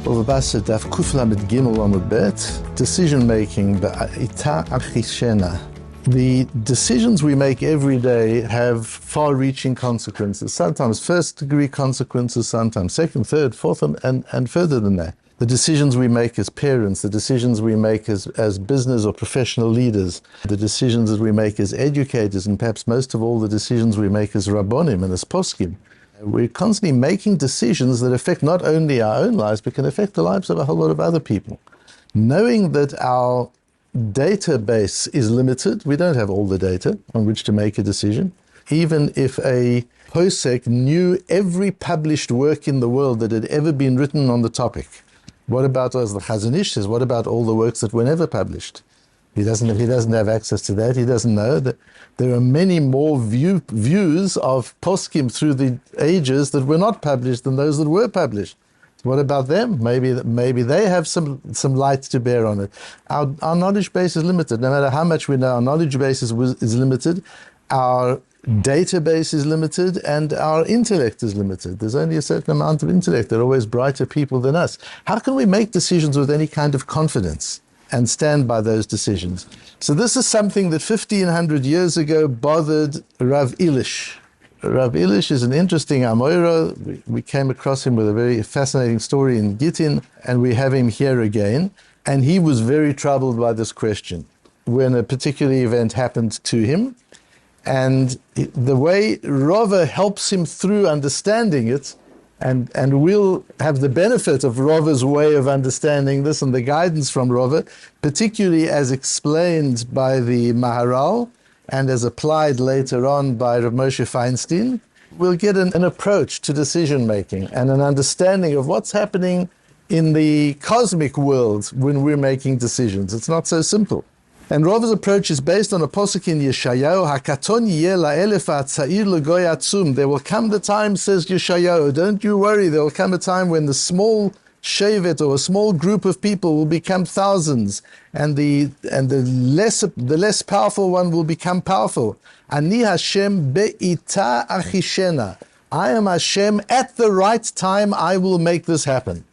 Bava Batra, Daf Yomi Bava Batra, decision making, בעתה אחישנה. The decisions we make every day have far-reaching consequences, sometimes first-degree consequences, sometimes second, third, fourth, and further than that. The decisions we make as parents, the decisions we make as business or professional leaders, the decisions that we make as educators, and perhaps most of all the decisions we make as rabbonim and as poskim. We're constantly making decisions that affect not only our own lives, but can affect the lives of a whole lot of other people. Knowing that our database is limited, we don't have all the data on which to make a decision. Even if a posek knew every published work in the world that had ever been written on the topic, what about, as the Chazon Ish says, what about all the works that were never published? He doesn't have access to that. He doesn't know that there are many more views of poskim through the ages that were not published than those that were published. What about them? Maybe they have some light to bear on it. Our knowledge base is limited. No matter how much we know, our knowledge base is limited, our database is limited, and our intellect is limited. There's only a certain amount of intellect. There are always brighter people than us. How can we make decisions with any kind of confidence and stand by those decisions? So this is something that 1,500 years ago bothered Rav Ilish. Rav Ilish is an interesting Amoira. We came across him with a very fascinating story in Gittin, and we have him here again. And he was very troubled by this question when a particular event happened to him. And the way Rava helps him through understanding it, and we'll have the benefit of Rava's way of understanding this and the guidance from Rava, particularly as explained by the Maharal and as applied later on by Rav Moshe Feinstein, we'll get an approach to decision making and an understanding of what's happening in the cosmic world when we're making decisions. It's not so simple. And Rava's approach is based on a posuk in Yeshayahu, Hakaton yeh la'elef ha'tza'ir l'goy atzum. There will come the time, says Yeshayahu, don't you worry, there will come a time when the small shevet or a small group of people will become thousands, and the less powerful one will become powerful. Ani Hashem be'ita Achishena. I am Hashem, at the right time I will make this happen,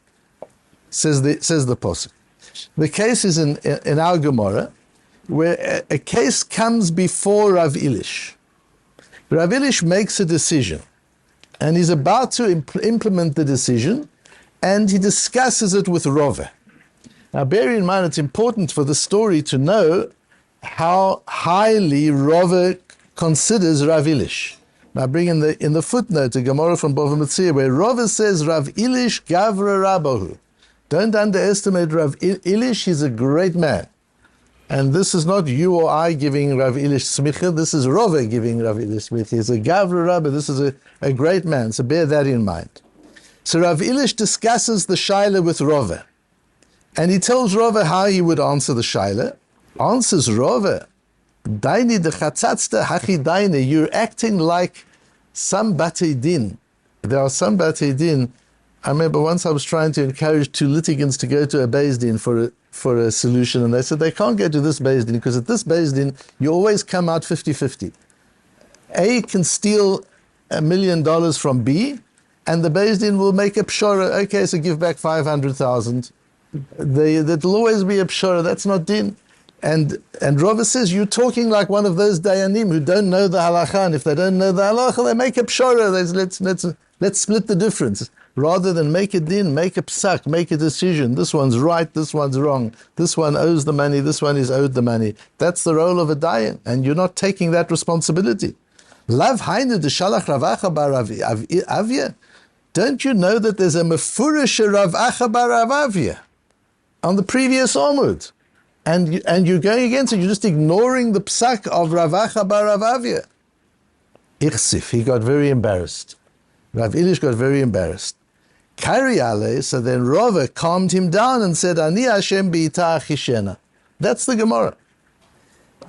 says the posuk. The case is in our Gemara, where a case comes before Rav Ilish. Rav Ilish makes a decision, and he's about to implement the decision, and he discusses it with Rava. Now bear in mind, it's important for the story to know how highly Rava considers Rav Ilish. Now bring in the footnote a Gemara from Bava Batra where Rava says, Rav Ilish gavra rabahu. Don't underestimate Rav Ilish, he's a great man. And this is not you or I giving Rav Ilish smicha, this is Rava giving Rav Ilish smicha. He's a gavra rabba, this is a great man, so bear that in mind. So Rav Ilish discusses the shaila with Rava, and he tells Rava how he would answer the shaila. Answers Rava, Daini de chatzatzta hachi daini, you're acting like some batei din. There are some batei din. I remember once I was trying to encourage two litigants to go to a beis din for a solution, and they said they can't go to this beis din because at this beis din you always come out 50-50. A can steal $1 million from B, and the beis din will make a pshara. Okay, so give back 500,000. That'll always be a pshara. That's not din. And Rava says you're talking like one of those dayanim who don't know the halacha, and if they don't know the halacha, they make a pshara. Let's split the difference. Rather than make a din, make a psak, make a decision. This one's right, this one's wrong. This one owes the money, this one is owed the money. That's the role of a dayan, and you're not taking that responsibility. Lav hainu de shalach ravacha bar avya. Don't you know that there's a mefurish ravacha bar avya on the previous Amud? And you're going against it, you're just ignoring the psak of ravacha bar avya. Ichsif, he got very embarrassed. Rav Ilish got very embarrassed. Kari ale, so then Rava calmed him down and said, Ani Hashem be'ita Achishena. That's the Gemara.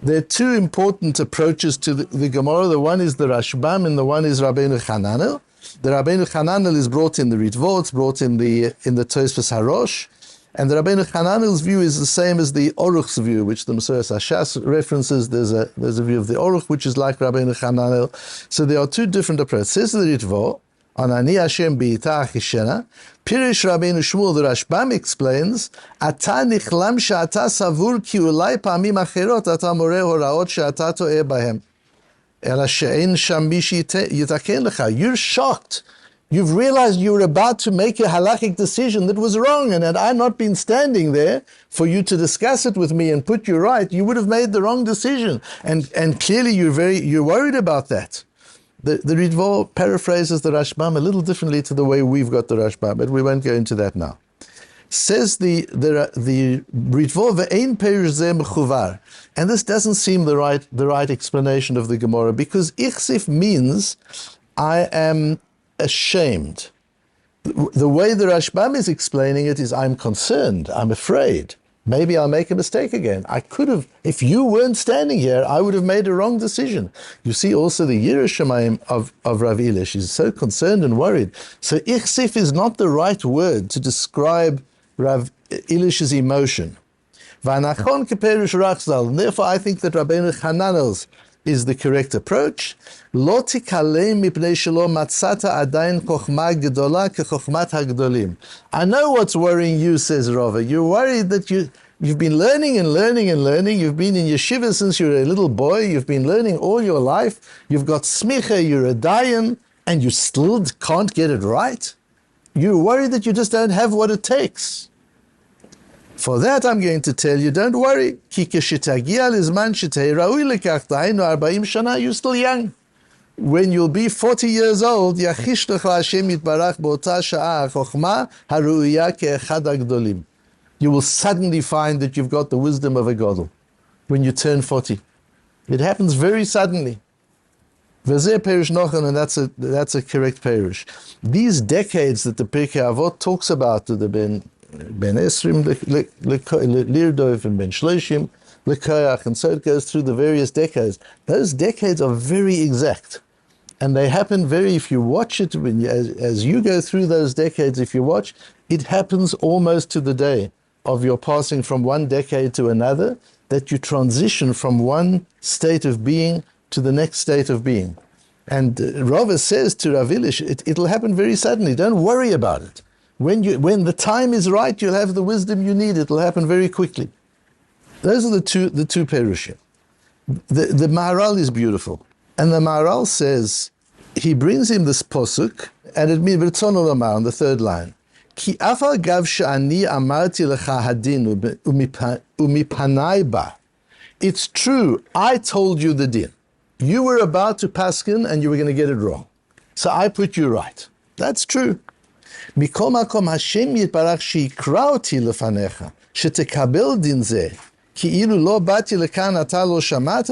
There are two important approaches to the Gemara. The one is the Rashbam and the one is Rabbeinu Hananel. The Rabbeinu Hananel is brought in the Ritvo, it's brought in the Tosfos Harosh. And the Rabbeinu Hananel's view is the same as the Oruch's view, which the Masoras Hashas references. There's a view of the Oruch, which is like Rabbeinu Hananel. So there are two different approaches. Says the Ritvo, on Ani Hashem בעתה אחישנה. Pirish Rabbeinu Shmuel, the Rashbam explains, אתה נכלם שאתה סבור כי אולי פעמים אחרות אתה מורה הוראות שאתה טועה בהם. אלא שאין שם מי שיתקן לך. You're shocked. You've realized you were about to make a halachic decision that was wrong, and had I not been standing there for you to discuss it with me and put you right, you would have made the wrong decision. And clearly you're worried about that. The Ritvo paraphrases the Rashbam a little differently to the way we've got the Rashbam, but we won't go into that now. Says the Ritvo ve'ein perish zeh mechuvar, and this doesn't seem the right explanation of the Gemara, because ichsif means I am ashamed. The way the Rashbam is explaining it is I'm concerned, I'm afraid. Maybe I'll make a mistake again. I could have, if you weren't standing here, I would have made a wrong decision. You see also the Yirah Shamayim of Rav Ilish is so concerned and worried. So ichsif is not the right word to describe Rav Ilish's emotion. V'anachon keperish rachzal. And therefore I think that Rabbeinu Hananel's is the correct approach. Lo tikalem mipnei shelo matzata adayin chokhma gedola kechokhmat hagdolim. I know what's worrying you, says Rava. You're worried that you've been learning and learning and learning. You've been in yeshiva since you were a little boy. You've been learning all your life. You've got smicha, you're a dayan, and you still can't get it right. You're worried that you just don't have what it takes. For that, I'm going to tell you, don't worry. You're still young. When you'll be 40 years old, you will suddenly find that you've got the wisdom of a gadol when you turn 40. It happens very suddenly. And that's a correct perish. These decades that the Pirkei Avot talks about, to the Ben Esrim Lirdov and Ben Shloshim Lekoyach, and so it goes through the various decades. Those decades are very exact, and they happen if you watch it, as you go through those decades, if you watch, it happens almost to the day of your passing from one decade to another, that you transition from one state of being to the next state of being. And Rava says to Rav Ilish, it'll happen very suddenly. Don't worry about it. When the time is right, you'll have the wisdom you need. It'll happen very quickly. Those are the two perushim. The Maharal is beautiful, and the Maharal says, he brings him this posuk, and it means B'Ritzon Olamar on the third line. Ki afal gav she'ani amarti lecha hadin umipanai ba. It's true, I told you the din. You were about to paskin and you were going to get it wrong. So I put you right. That's true. מכל מקום השם יתברך שיקרא אותי לפניך, שתקבל דין זה, כאילו לא באתי לכאן אתה לא שמעת.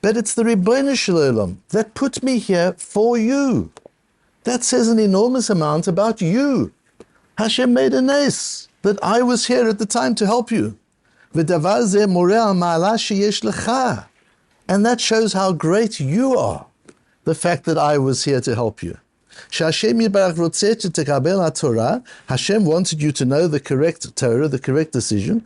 But it's the Ribbono Shel Olam that put me here for you. That says an enormous amount about you. Hashem made a nes that I was here at the time to help you. ודבר זה מורה על מעלה שיש לך. And that shows how great you are, the fact that I was here to help you. Hashem wanted you to know the correct Torah, the correct decision.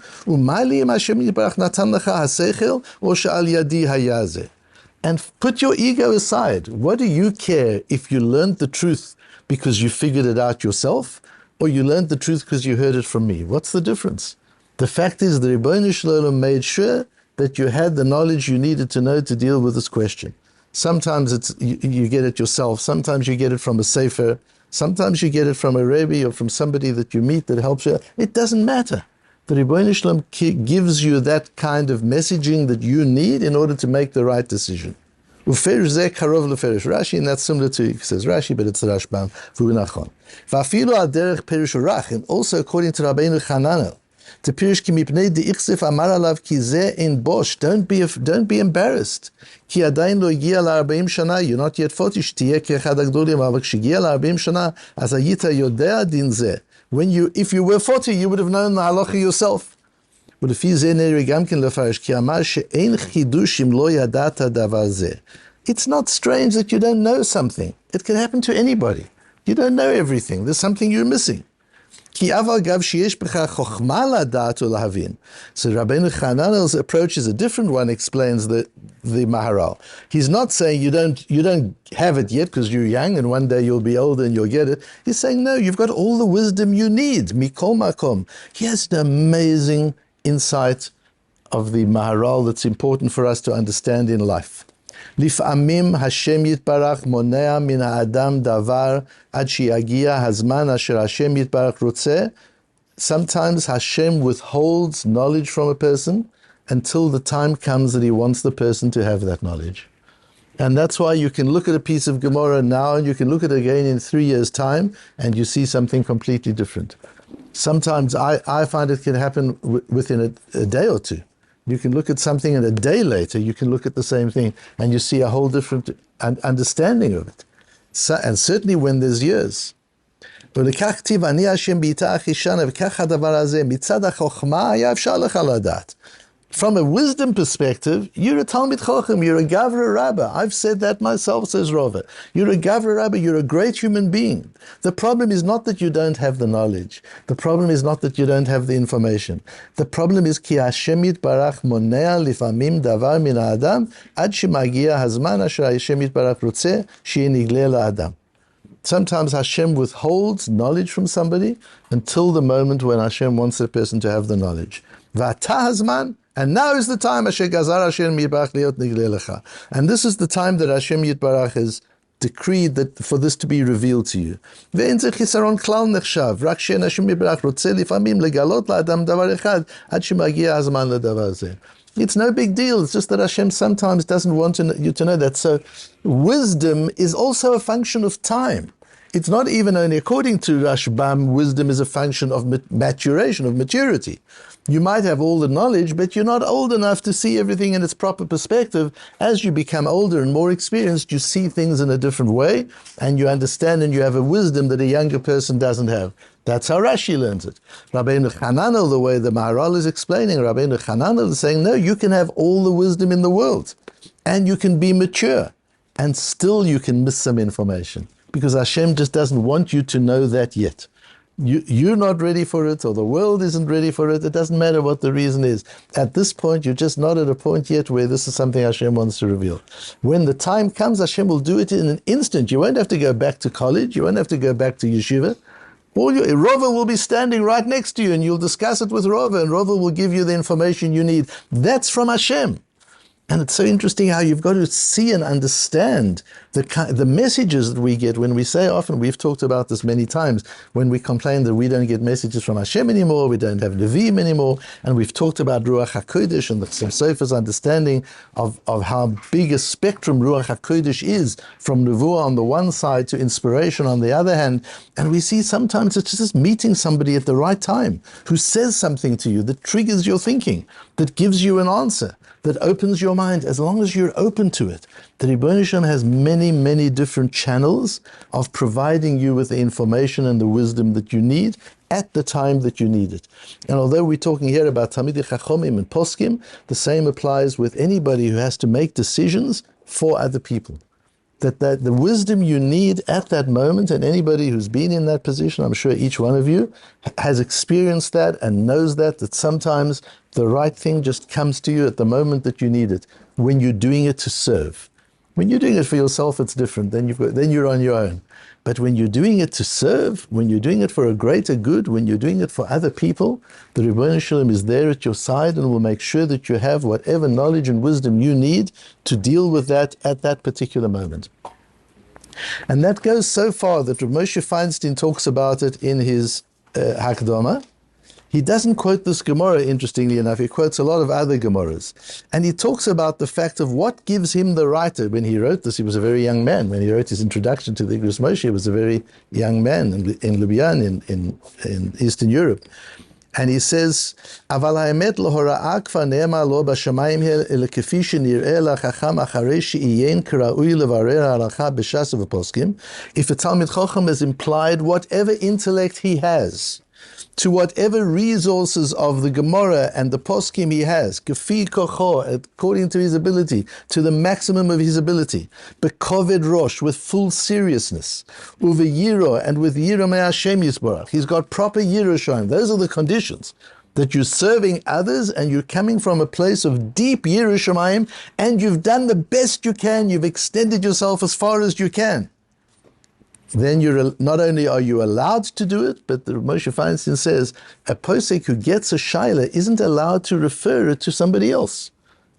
And put your ego aside. What do you care if you learned the truth because you figured it out yourself, or you learned the truth because you heard it from me? What's the difference? The fact is, the Ribbono Shel Olam made sure that you had the knowledge you needed to know to deal with this question. Sometimes you get it yourself. Sometimes you get it from a sefer. Sometimes you get it from a rebbe or from somebody that you meet that helps you. It doesn't matter. The Ribbono Shel Olam gives you that kind of messaging that you need in order to make the right decision. Uferish zeh karov leferish Rashi, and that's similar to, it says Rashi, but it's Rashbam. V'hu nachon. V'afilu al derech perish urach, and also according to Rabbeinu Hananel, to pirish ki mipnei di'ichsif amar alav ki zeh in bosh. Don't be embarrassed. Ki adayin lo higia la-40 shana. You're not yet 40. Shtiyeh ke'echad hagdolim. But kshigia la-40 shana, az hayita yodea din zeh. If you were 40, you would have known the halacha yourself. ולפי זה נראה גם כן לפרש, כי אמר שאין חידוש אם לא ידעת דבר זה. It's not strange that you don't know something. It can happen to anybody. You don't know everything. There's something you're missing. So Rabbeinu Hananel's approach is a different one, explains the Maharal. He's not saying you don't have it yet because you're young and one day you'll be older and you'll get it. He's saying, no, you've got all the wisdom you need. Mikol makom. He has an amazing insight of the Maharal that's important for us to understand in life. לפעמים השם יתברך מונע מן האדם דבר עד שיגיע הזמן אשר השם יתברך רוצה. Sometimes Hashem withholds knowledge from a person until the time comes that he wants the person to have that knowledge. And that's why you can look at a piece of Gemara now and you can look at it again in 3 years' time and you see something completely different. Sometimes I find it can happen within a day or two. You can look at something and a day later you can look at the same thing and you see a whole different understanding of it. And certainly when there's years. ולכך כתיב אני השם בעתה אחישנה וכך הדבר הזה מצד החוכמה היה אפשר לך לדעת. From a wisdom perspective, you're a Talmud Chochem, you're a Gavra Rabbah. I've said that myself, says Rava. You're a Gavra Rabbah, you're a great human being. The problem is not that you don't have the knowledge. The problem is not that you don't have the information. The problem is ki Hashem yitbarach monea lifamim davar min ha'adam ad shemagia hazman asher Hashem yitbarach rotzeh she'eh nigleh la'adam. Sometimes Hashem withholds knowledge from somebody until the moment when Hashem wants that person to have the knowledge. V'ata hazman. And now is the time Asher Gazar Hashem Yitbarach Liot Nigleh Lecha. And this is the time that Hashem Yitbarach has decreed that for this to be revealed to you. Ve'en ze chisaron klal nechshav, rak she'en Hashem Yitbarach rotzeh lifamim legalot la'adam davar echad, ad shemagia hazman ledavar zeh. It's no big deal. It's just that Hashem sometimes doesn't want you to know that. So wisdom is also a function of time. It's not even only, according to Rashbam, wisdom is a function of maturation, of maturity. You might have all the knowledge, but you're not old enough to see everything in its proper perspective. As you become older and more experienced, you see things in a different way, and you understand and you have a wisdom that a younger person doesn't have. That's how Rashi learns it. Rabbeinu Hananel, the way the Maharal is explaining, Rabbeinu Hananel is saying, no, you can have all the wisdom in the world, and you can be mature, and still you can miss some information, because Hashem just doesn't want you to know that yet. You're not ready for it, or the world isn't ready for it. It doesn't matter what the reason is. At this point, you're just not at a point yet where this is something Hashem wants to reveal. When the time comes, Hashem will do it in an instant. You won't have to go back to college. You won't have to go back to yeshiva. Rava will be standing right next to you, and you'll discuss it with Rava, and Rava will give you the information you need. That's from Hashem. And it's so interesting how you've got to see and understand the messages that we get when we say, often we've talked about this many times, when we complain that we don't get messages from Hashem anymore, we don't have Nevi'im anymore, and we've talked about Ruach HaKodesh and the Sofer's understanding of how big a spectrum Ruach HaKodesh is, from Nevuah on the one side to inspiration on the other hand, and we see sometimes it's just meeting somebody at the right time who says something to you that triggers your thinking, that gives you an answer, that opens your mind, as long as you're open to it. The Rebbeinu Shalom has many, many different channels of providing you with the information and the wisdom that you need at the time that you need it. And although we're talking here about Talmidei Chachomim and Poskim, the same applies with anybody who has to make decisions for other people. That the wisdom you need at that moment, and anybody who's been in that position, I'm sure each one of you has experienced that and knows that sometimes the right thing just comes to you at the moment that you need it, when you're doing it to serve. When you're doing it for yourself, it's different. Then you're on your own. But when you're doing it to serve, when you're doing it for a greater good, when you're doing it for other people, the Rebbeinu Shalom is there at your side and will make sure that you have whatever knowledge and wisdom you need to deal with that at that particular moment. And that goes so far that Rav Moshe Feinstein talks about it in his Hakdama. He doesn't quote this Gemara, interestingly enough. He quotes a lot of other Gemaras. And he talks about the fact of what gives him the right. When he wrote this, he was a very young man. When he wrote his introduction to the Igros Moshe, he was a very young man in Ljubljana, in Eastern Europe. And he says, "Aval ha'emet l'hora'a kvar ne'emar lo b'shamayim ele kefi shenir'eh la'chacham acharei she'iyen k'ra'ui levarer ha'alacha b'shas v'poskim." If a Talmid Chacham has implied whatever intellect he has, to whatever resources of the Gemara and the poskim he has, gefi kocho, according to his ability, to the maximum of his ability, bekoved rosh, with full seriousness, uveyiro, and with yira me'Hashem yisborach. He's got proper yira showing. Those are the conditions. That you're serving others and you're coming from a place of deep yira shamayim, and you've done the best you can, you've extended yourself as far as you can. Then not only are you allowed to do it, but the Moshe Feinstein says a posek who gets a shaila isn't allowed to refer it to somebody else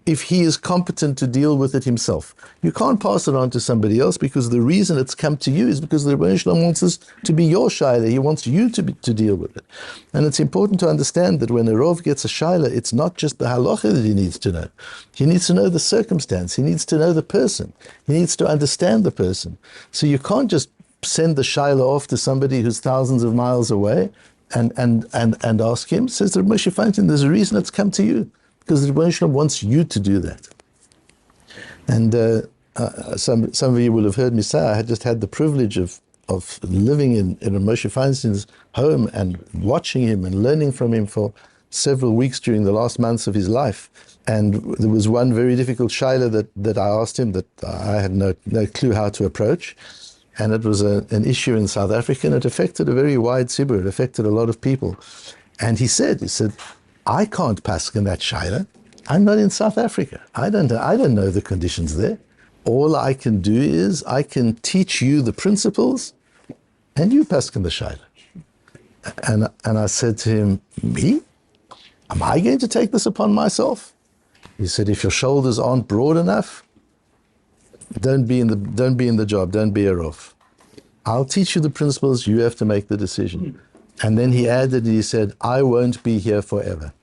if he is competent to deal with it himself. You can't pass it on to somebody else because the reason it's come to you is because the Rebbeinu Shalom wants us to be your shaila. He wants you to deal with it. And it's important to understand that when a Rov gets a shaila, it's not just the halacha that he needs to know. He needs to know the circumstance. He needs to know the person. He needs to understand the person. So you can't just send the shaila off to somebody who's thousands of miles away and ask him. Says the Moshe Feinstein, there's a reason it's come to you, because the Rebbeinu Shalom wants you to do that. And some of you will have heard me say, I had just had the privilege of living in Moshe Feinstein's home and watching him and learning from him for several weeks during the last months of his life. And there was one very difficult shaila that I asked him that I had no clue how to approach. And it was an issue in South Africa, and it affected a very wide tzibur. It affected a lot of people. And he said, I can't paskin that shaila. I'm not in South Africa. I don't know the conditions there. All I can do is I can teach you the principles, and you paskin the shaila. And I said to him, me? Am I going to take this upon myself? He said, if your shoulders aren't broad enough, don't be in the job, don't be a rov. I'll teach you the principles, you have to make the decision. And then he added, he said, I won't be here forever.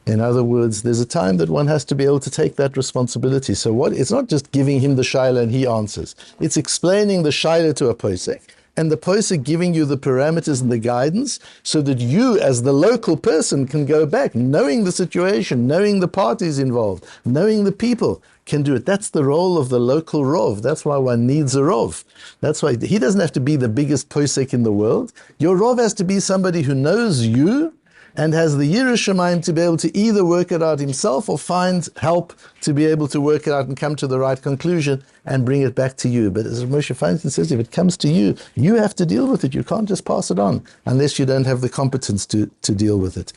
In other words, there's a time that one has to be able to take that responsibility. So it's not just giving him the shaila and he answers. It's explaining the shaila to a posek, and the posek giving you the parameters and the guidance so that you, as the local person, can go back, knowing the situation, knowing the parties involved, knowing the people, can do it. That's the role of the local rov. That's why one needs a rov. That's why he doesn't have to be the biggest posek in the world. Your rov has to be somebody who knows you and has the Yirah Shamayim to be able to either work it out himself or find help to be able to work it out and come to the right conclusion and bring it back to you. But as Moshe Feinstein says, if it comes to you, you have to deal with it. You can't just pass it on unless you don't have the competence to deal with it.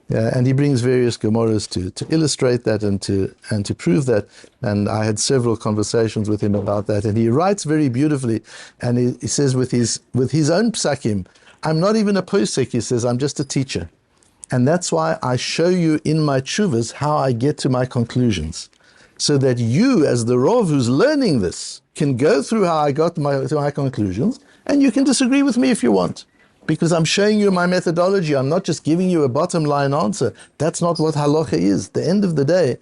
And he brings various Gemaras to illustrate that and to prove that. And I had several conversations with him about that. And he writes very beautifully. And he says with his own psakim, I'm not even a posek, he says, I'm just a teacher. And that's why I show you in my tshuvas how I get to my conclusions. So that you, as the Rov who's learning this, can go through how I got to my conclusions, and you can disagree with me if you want. Because I'm showing you my methodology. I'm not just giving you a bottom line answer. That's not what halacha is. At the end of the day,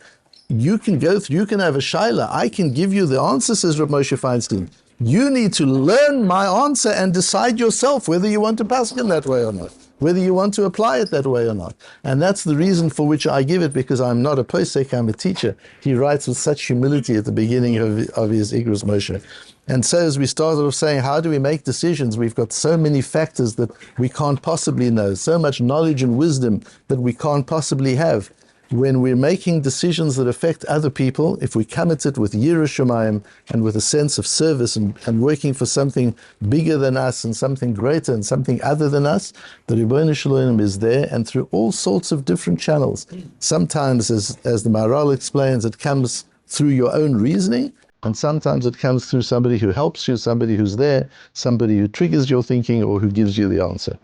you can go through, you can have a shaila. I can give you the answer, says Rabbi Moshe Feinstein. You need to learn my answer and decide yourself whether you want to pass it that way or not, whether you want to apply it that way or not. And that's the reason for which I give it, because I'm not a posek, I'm a teacher. He writes with such humility at the beginning of his Igros Moshe. And so as we started off saying, how do we make decisions? We've got so many factors that we can't possibly know, so much knowledge and wisdom that we can't possibly have. When we're making decisions that affect other people, if we come at it with Yirah Shamayim and with a sense of service and working for something bigger than us and something greater and something other than us, the Ribbono Shel Olam is there, and through all sorts of different channels. Sometimes, as the Maharal explains, it comes through your own reasoning, and sometimes it comes through somebody who helps you, somebody who's there, somebody who triggers your thinking or who gives you the answer.